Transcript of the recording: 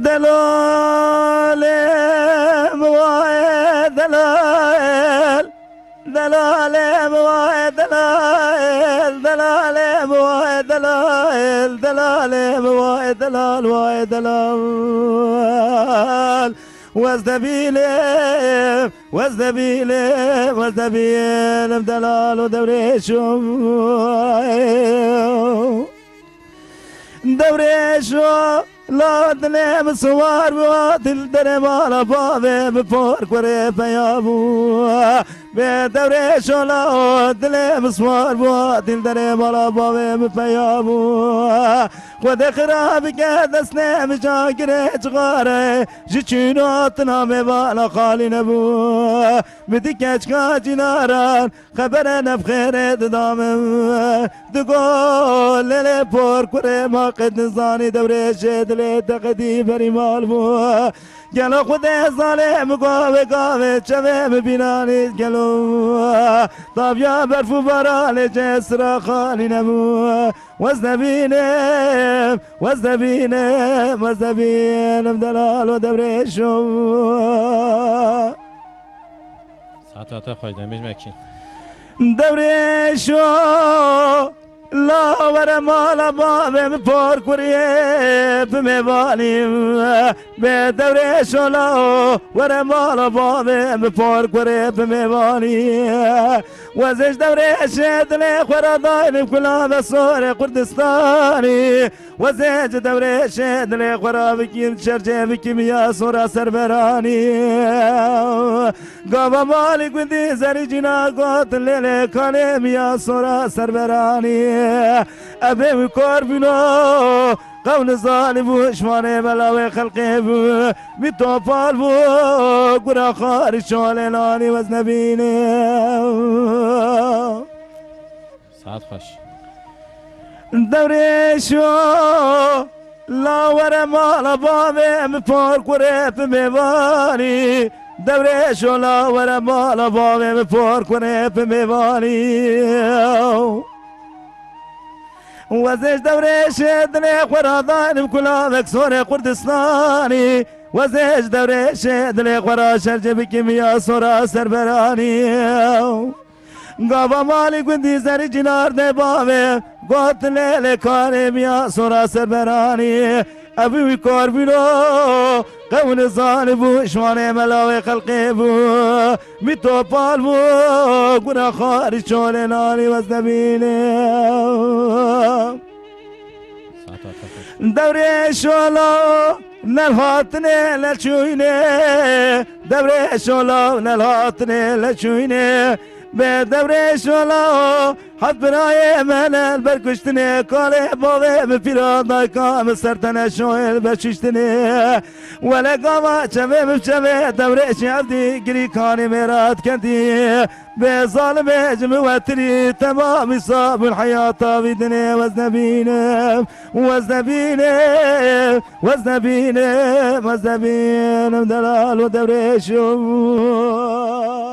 دلال موای دلال دلال موای دلال دلال موای دلال دلال موای دلال وای دلال وازدبيلم وازدبيلم وازدبيلم دلال ودوريشم دوريشو لا دلم سوار دل درم على بابه بفرق وري بيابو بدوريشو لا دلم سوار دل درم على بابه بيابو خود خراب دست نمیجاگره چغاره جچونات نامه والا خالی نبو بدی کچکا جناران خبر نبخیره دامم دگول لیل پر کره ما قد نزانی دوره شدل تقدی بری مال بو گلو خود ظالم گاوه گاوه چوه مبینانی گلو طابیا برفو برال جسر خالی نبو وزنبینم وزنبینم وزنبینم دلال و دبرشم ساعت خواهیدن بیش مکین دبرشم لا ور مال بابم پر کریه بمیوانیم به دورش لا ور مال بابم پر کریه بمیوانیم وزش دورش دل خورا دایم کلا بسور کردستانی وزش دورش دل خورا بکیم چرچه بکیم یا سورا سربرانی گاوا مالی گندی زری جنا گوت لیل کانیم یا سورا سربرانی ابي كور بنو قول ظالم وشمانه بلاوي خلقه بو بتوفال بو قرا خارج شوالناني وزنبيني ساعت خوش دوري شو لا ورا مال بابي مفور قريب ميواني دوري شو لا ورا مال بابي مفور قريب ميواني وزش دورش دل خورادان بكلا مكسور كردستاني وزش دورش دل خورا شرج بكيميا سورا سربراني قابا مالي قندي زري جنار دبابه قوت ليل كارميا سورا سربراني ابي كور بينو قون ظالم شوانه ملاوي خلقي بو متوبال بو قنا خارج شولناني وزنبيني دوري شولو نلهاتني لشويني دوري شولو نلهاتني لشويني بدوري شولو حد براي من البركشتني كالي بوي بفيرادا كام سرتنا شويل بششتني ولا قاما شبه بشبه دوري شعبدي قري كاني ميرات كنتي بظالم جموتري تمام صاب الحياة بدني وزنبيني وزنبيني وزنبيني وزنبيني دلال ودوري شو